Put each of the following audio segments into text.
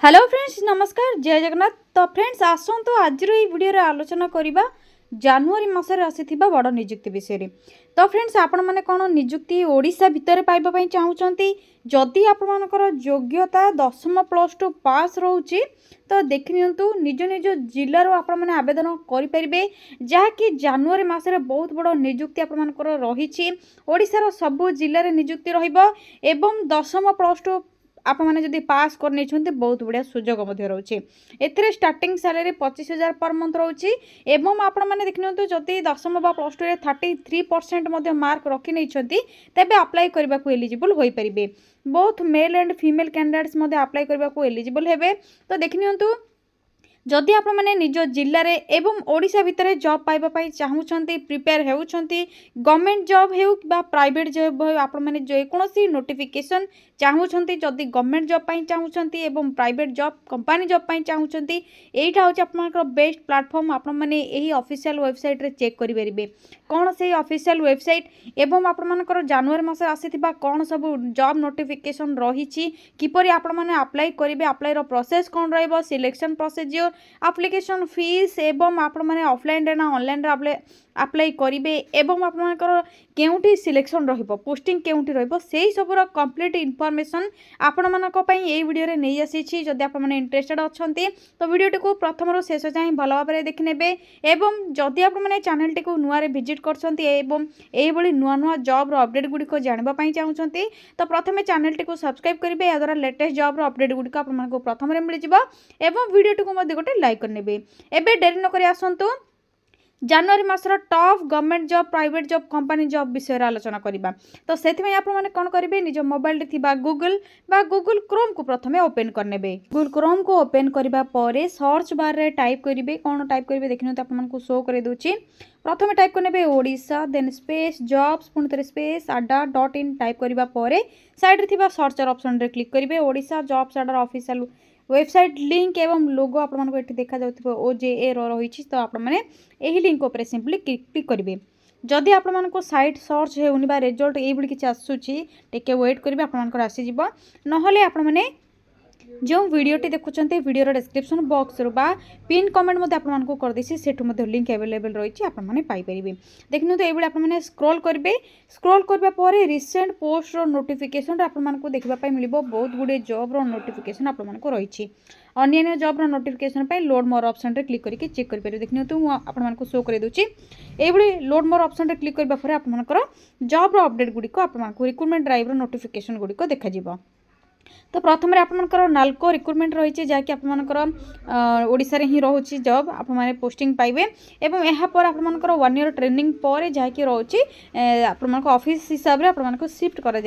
Hello friends नमस्कार जय जगन्नाथ। तो फ्रेंड्स आसतु आज वीडियो आलोचना करवा जनवरी मसरे आसीथिबा बड़ निजुक्ति विषय। तो फ्रेंड्स आपण माने कोन निजुक्ति ओडिशा भितर पाइबा पई चाहउचंती जदि आपनकर योग्यता 10th प्लस 2 पास रहउची तो देखिनियंतु निज निज जिल्ला रो आपण माने आवेदन करि परिबे जहाँकि जनवरी मासरे बहुत बड़ निजुक्ति आपण मानकर रहिछि। ओडिशा रो सब जिल्ला रे निजुक्ति रहिबो एवं 10th प्लस 2 आप मैंने जब पास कर बहुत बढ़िया सुजोग रोचे। एथिरे स्टार्टिंग सैलरी 25,000 पर मंथ रोचे एवं आपण मैंने देखिए जदि 10th बा प्लस 2 रे 33% मार्क रखी नहीं तेबे अप्लाई करने को एलिजिबल हो पारे। Both male and female candidates apply करने को एलिजिबल हेबे। तो देखिनियंतु जदि आपण मैंने निज जिले में एवं ओडिशा भितर जॉब पाइबा चाहूँगी प्रिपेयर होउछंती गवर्नमेंट जॉब हो प्राइवेट जॉब हो आपण मैंने जेकोसी नोटिफिकेशन चाहूँगी जदि गवर्नमेंट जॉब चाहूँगी एवं प्राइवेट जॉब कंपनी जॉब चाहूँगी यहाँ हूँ आप बेस्ट प्लेटफॉर्म आपण मैंने यही ऑफिशियल वेबसाइट रे चेक करेंगे कौन से ऑफिशियल वेबसाइट एवं आपणकर जनवरी मास आसीथिबा कौन सब जॉब नोटिफिकेशन रही किपरि आपण मैंने अप्लाई करेंगे अप्लाई प्रोसेस कौन रहिबो सिलेक्शन प्रोसीजर एप्लिकेशन फीस एवं आपण मैंने ऑफलाइन रे ना ऑनलाइन रे अप्लाई करेंगे एवं आपणकर केउठी सिलेक्शन रहिबो पोस्टिंग केउठी रहिबो सेही सबुर कंप्लीट इनफॉरमेशन आपण मानक पई एई वीडियो रे नै आसीछि। जदि आपण माने इंटरेस्टेड अछंती तो वीडियो को प्रथम रो शेष जाय भलो भाबरे देखि नेबे एवं जदि आपण माने चैनल को नुआ रे विजिट करछंती एवं एई भली नुआ नुआ जॉब रो अपडेट गुडी को जानबा पई चाहउछंती तो प्रथमे चैनल को सब्सक्राइब करिवे या द्वारा लेटेस्ट जॉब रो अपडेट गुडी को आपण मानको प्रथम रे मिल जिवो एवं वीडियो को मध्ये गोटे लाइक करनेबे। एबे डेरी न करी आसंतु जनवरी मासर top government job private job company job विषय आलोचना करवा। तो से आपने कौन करेंगे निज मोबाइल रे थिबा गूगल क्रोम को प्रथमे ओपन करने गूगल क्रोम को ओपन करबा परे सर्च बार रे टाइप करेंगे कौन टाइप करेंगे देखिए आपको शो कर दूची प्रथमे टाइप करने ओडिशा देन स्पेस जॉब्स पुणी स्पेस ada.in टाइप करबा परे साइड रे थिबा सर्चर ऑप्शन रे क्लिक करेंगे ओडिशा जॉब्स अडा ऑफिशियल वेबसाइट लिंक एवं लोगो आपको ये देखा जाउथिबो OJA रही तो आप लिंक उपर सिंपली क्लिक करेंगे। जदि आपको साइट सर्च होनी बा रिजल्ट ये किसी आसूची टिके वेट करेंगे आपंकर आसीज ना आपने जो वीडियोटी देखुंत वीडियो डिस्क्रिप्शन बॉक्स रू बा पिन कमेंट आपको करदेसी सेठू लिंक अवेलेबल रही आपरे। देखिए तो ये आपने स्क्रॉल करेंगे स्क्रॉल करने रिसेंट पोस्ट रो नोटिफिकेशन आपको देखापी मिल बहुत गुड़े जॉब रो नोटिफिकेशन आपको रही अन्य जॉब रो नोटिफिकेशन लोड मोर ऑप्शन रे क्लिक करके चेक करेंगे। देखिए तो आपको शो कर दूची ये लोड मोर ऑप्शन रे क्लिक करने आपंकर जॉब रो अपडेट गुड़ी आपको रिक्रुटमेंट ड्राइव रो नोटिफिकेशन गुड़ी देखा। तो प्रथम आपंकर नाल्को रिक्रुटमेंट रही जहाँकि आपंकर ओडिशा रे ही रोचे जॉब आप पोस्टिंग पाइबे एवं यहाँ आपंकर 1 year ट्रेनिंग पर जहाँकि रोचे आप ऑफिस हिसाब से आपको शिफ्ट कर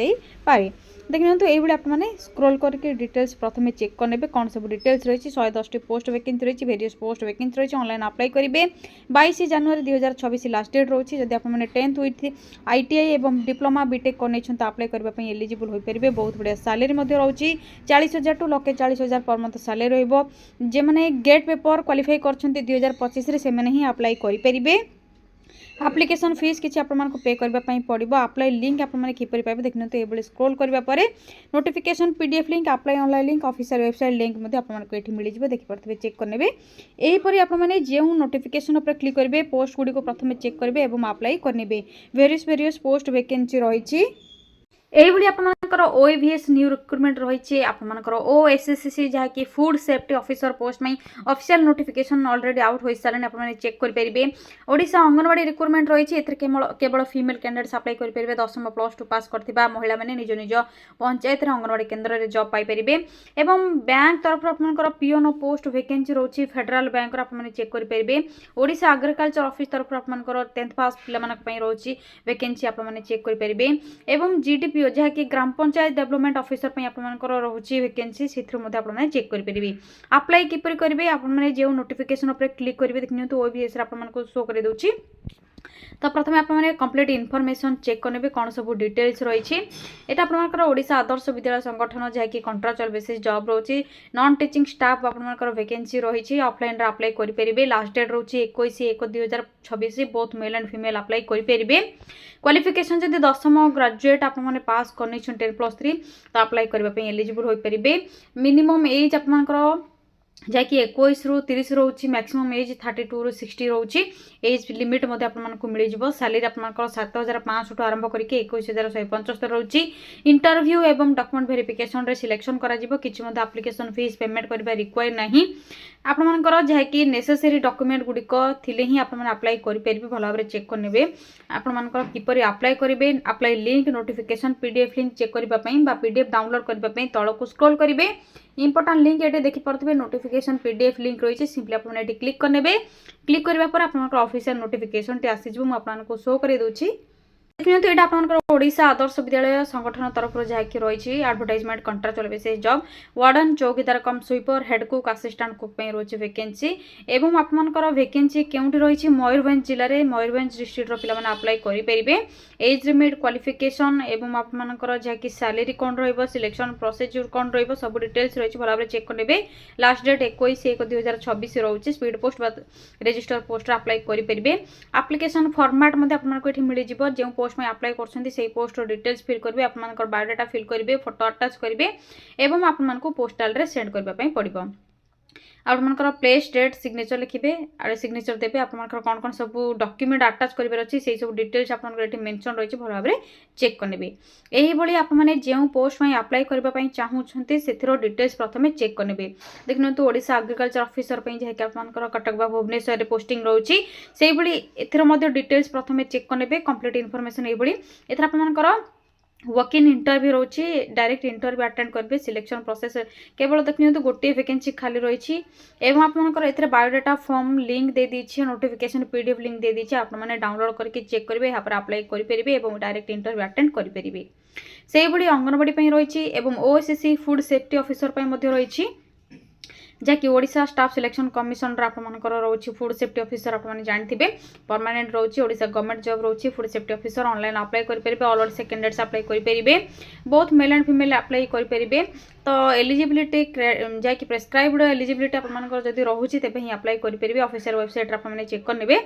पारे। देखिए तो ये आपने स्क्रॉल करके डिटेल्स प्रथम चेक करने कौन सब डिटेल्स रही 110 पोस्ट वैकेंसी रही वेरियस पोस्ट वैकेंसी रही ऑनलाइन अप्लाई करेंगे 22 जनवरी 2024 लास्ट डेट रही। जब आपने 10th विथ ITI एवं डिप्लोमा बीटेक कर अप्लाई करने एलिजिबल हो पारे। बहुत बढ़िया सैलरी रही 40,000 टू 1,40,000 पर मंथ सैलरी जो मैंने गेट पेपर क्वालिफाई कर 2025 से मैंने ही अप्लाई करेंगे। एप्लिकेशन फीस किसी आपको पे करने पड़ो अप्लाई लिंक आपने किपर पाइबे। देखिए तो ये स्क्रॉल करने notification PDF link apply online link official website link आपको ये मिल जाए देखिए चेक करने यहीपरि आपने जो नोटिफिकेशन पर क्लिक करेंगे पोस्ट गुड़ी को प्रथम चेक करेंगे और अप्लाई करने वेरियस पोस्ट वैकेंसी रही यही आपंकर OAVS न्यू रिक्रुटमेंट रही आपंकर OSSC जहाँकि फूड सेफ्टी ऑफिसर पोस्ट में ऑफिशियल नोटिफिकेशन ऑलरेडी आउट हो सारे आपने चेक करेंगे। ओडिशा अंगनवाड़ी रिक्रुटमेंट रही केवल फीमेल कैंडिडेट्स अप्लाई करेंगे 10th प्लस 2 पास करथिबा महिला माने निज निज पंचायत अंगनवाड़ी केन्द्र में जॉब पाइपर एवं बैंक तरफ आपंकर पिओन पोस्ट वैकेंसी रही फेडरल बैंक आपने चेक करेंगे। ओडिशा एग्रीकल्चर ऑफिस तरफ आपंकर 10th पास पिला रही वैकेंसी आपने चेक करेंगे एवं GDPO जहाँकि ग्राम पंचायत डेवलपमेंट ऑफिसर आपंकर रोचे वैकेंसी से चेक करेंगे। अप्लाई किपर करेंगे आपने जो नोटिफिकेशन क्लिक करेंगे देखिए तो OAVS आपको शो कर दूची तो प्रथम आपने कंप्लीट इनफॉरमेशन चेक करने कौन सब डिटेल्स रही है आपर ओडिशा आदर्श विद्यालय संगठन जहाँकि कंट्राक्चुअल बेसिस जॉब रोचे नॉन टीचिंग स्टाफ आपर वैकेंसी रही ऑफलाइन अप्लाई करेंगे लास्ट डेट रोचे 21/1/2026 both male and female apply करेंगे क्वालिफिकेशन जब दशम ग्रेजुएट आपने पास कर 10+3 तो अप्लाई करने एलिजिबल हो पारे मिनिमम एज आपर जहाँकि 21 ରୁ 30 रोचे मैक्सिमम एज 32 ରୁ 60 रोचे एज लिमिट आपको मिल जाव सैलरी आप 7,500 आरंभ करके 21,175 रोचे इंटरव्यू एवं डॉक्यूमेंट वेरिफिकेशन रे सिलेक्शन करा जिवो किछि मध्ये एप्लिकेशन फीस पेमेंट करबा रिक्वायर नहीं आपनकर जहाँकि नेसेसरी डॉक्यूमेंट गुड़िक थिले ही आपन अप्लाई करि परिबे भल भाबरे चेक करनेबे आपनकर किपरि अप्लाई करिवे apply link notification PDF link check करबा पई बा पीडीएफ डाउनलोड करबा पई तळको स्क्रॉल करिवे इंपोर्टेंट लिंक ये देखि पड़े नोटिफिकेशन पीडीएफ लिंक रही सिंपली आपने क्लिक करने क्लिक करने पर आप ऑफिशियल नोटिफिकेशन टी आसीज मुझे शो कर दूसरी देखते यहाँ आपंकर ओडिशा आदर्श विद्यालय संगठन तरफ जहाँकि रही advertisement contractual basis job warden चौकीदार cum sweeper head cook assistant cook रही वैकेंसी एवं आपंकर वैकेंसी केउंठी रही मयूरभंज जिले में मयूरभंज डिस्ट्रिक्टर पिला अप्लाई करेंगे एज लिमिट क्वालिफिकेशन एवं आपंकर जहाँकि सैलरी कौन रिलेक्शन प्रोसीजर कौन सब डिटेल्स रही भल भाव चेक करेंगे लास्ट डेट 21/1/2026 रोचे speed post register post apply करेंगे एप्लिकेशन फॉर्मेट आपको मिल जाव जो पोस्ट में अप्लाई कर पोस्ट डिटेल्स फिल करेंगे आप बायोडाटा फिल करेंगे फोटो अटैच करेंगे एवं आपको पोस्टाल रे सेंड करने पड़ो आपंकर प्लेस डेट सिग्नेचर लिखिए आड़े सिग्नेचर देते आपंकर कौन कौन सब डॉक्यूमेंट अटैच करार अच्छी से सब डिटेल्स आपंकर मेंशन रही भल भाव चेक करेंगे यही आपने जो पोस्ट में अप्लाई करने चाहूँगी से डिटेल्स प्रथम चेक करेंगे देखते ओडिशा एग्रीकल्चर ऑफिसर जहाँकि आपंकर कटक बा भुवनेश्वर पोस्टिंग रही से डिटेल्स प्रथम चेक करेंगे कंप्लीट इनफॉरमेशन ये आपंकर वर्क इन इंटरव्यू रोचे डायरेक्ट इंटरव्यू अटेंड करेंगे सिलेक्शन प्रोसेस केवल देखते गोटे वैकेंसी खाली रही एवं आपंकर बायोडाटा फॉर्म लिंक दे दीजिए नोटिफिकेशन पीडीएफ लिंक दे दीजिए आपने डाउनलोड करके चेक करेंगे यहाँ पर अप्लाई करेंगे और डायरेक्ट इंटरव्यू अटेंड करेंगे से भाई अंगनवाड़ी रही ओएसएससी फूड सेफ्टी ऑफिसर रही जहाँकि ओडिशा स्टाफ सिलेक्शन कमिशन आपंकर रोचे फूड सेफ्टी ऑफिसर आपने जानते परमानेंट रोचे ओडिशा गवर्नमेंट जॉब रोचे food safety officer online apply करेंगे ऑल ओडिशा कैंडिडेट्स अप्लाई करेंगे both male and female apply करेंगे तो एलिजिबिलिटी जहाँकि प्रेस्क्राइब्ड एलिजिबिलिटी आपंकर जब रोचे तेज ही अप्लाई करेंगे ऑफिशियल वेबसाइट आपने चेक करेंगे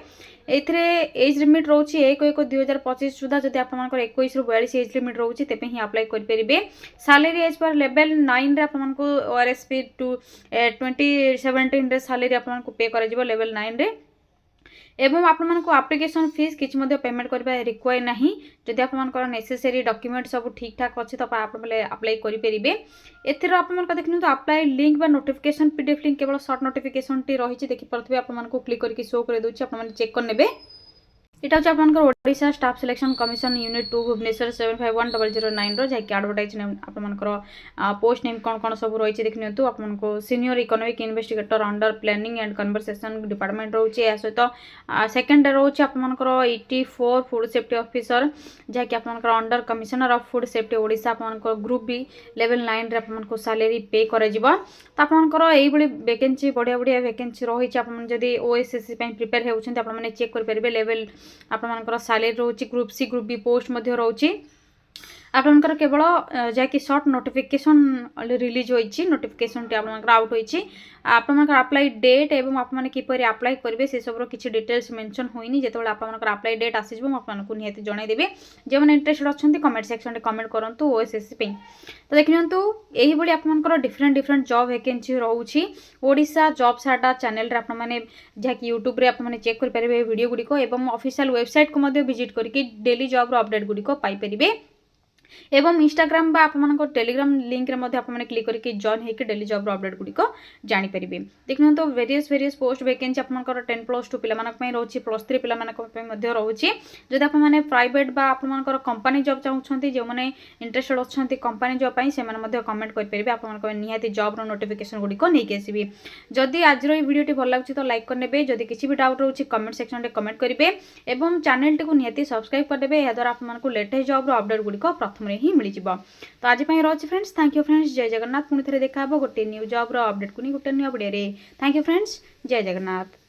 एज लिमिट रोचे 1/1/2025 सुधा जब आपंकर 21 ରୁ 42 एज लिमिट रोचे तेज ही अप्लाई करेंगे सैलरी एज पर लेवल 9 रे आपको ओआरएसपी 2017 सैलरी आपको पे कर लेवल 9 रे एवं आपको एप्लिकेशन फीस किसी पेमेंट करने रिक्वायर नहीं जदि आपंकर नेसेसरी डॉक्यूमेंट सब ठीक ठाक अच्छे तो आप अप्लाई करेंगे एथर आप देखते apply link notification PDF link केवल सर्ट नोटिफिकेशन टी रही देखिपे आपको क्लिक करके शो कर दूसरी आप चेक करने यहाँ हूँ आपंकर Odisha staff selection commission unit 2 Bhubaneswar 751009 जहाँकि एडवर्टाइज नेम आपंकर पोस्ट नेम कौन कौन सब रही देखते आपको senior economic investigator under planning and conversation department रोचे या सहित सेकेंड रोचे आपंकर 84 फूड सेफ्टी ऑफिसर जहाँकि आपंकर under commissioner of food safety Odisha आपंकर ग्रुप बी लेवल 9 रे आपको सैलरी पे कर तो आपंकर यही वैकेंसी बढ़िया बढ़िया वैकेंसी रही जब ओएसएससी प्रिपेयर होती आपने चेक करेंगे लेवल आपंकर सैलरी रोचे group C group B post रोचे आपंकर केवल जहाँकि सर्ट नोटिफिकेशन रिलीज होती नोटिफिकेशन टी आपंकर आउट होती आपंकर अप्लाई डेट एवं आपने किपर अप्लाई करेंगे से सब किसी डिटेल्स मेंशन होनी जो आपंकर अप्लाई डेट आसीज आपको निहाती जनईदेवी जो मैंने इंटरेस्टेड अच्छा कमेंट सेक्शन में कमेंट करूँ ओएसएससी तो देखते यही भाई आपंकर डिफरेंट डिफरेंट जॉब वैकेंसी रोचे ओडिशा जॉब साटा चैनल आपने जहाँकि यूट्यूब आपने चेक करेंगे वीडियो गुड़िक ऑफिशियल वेबसाइट को विजिट करके डेली जॉब अपडेट गुड़िक पाइपर एवं इंस्टाग्राम बा आपन टेलीग्राम लिंक रे आपने क्लिक करके जॉइन होकर डेली जॉब अपडेट गुड़िक जानीपर देखते तो वेरियस पोस्ट वैकेंसी आपंकर 10+2 पिलामानक रोचे +3 पिलामानक रोचे जदि आपने प्राइवेट बा आपंकर कंपनी जॉब चाहूँगी जो मैंने इंटरेस्टेड अच्छा कंपनी जॉब से कमेंट करेंगे आपंकर निहाती जॉब नोटिफिकेशन गुड़िक नहीं आसबि जदि आज भिडियोटी भल लगे तो लाइक करने जदि किसी भी डाउट रोचे कमेंट सेक्शन में कमेंट करेंगे और चैनल टी निहाती सब्सक्राइब करदे या द्वारा आपको लेटेस्ट जॉब अपडेट गुड़िक प्रथम ही मिल जाव तो आज रही फ्रेंड्स थैंक यू फ्रेंड्स जय जगन्नाथ पुणी थे देखा गोटे न्यू जॉब अपडेट को नहीं गोटे new video thank you friends जय जगन्नाथ।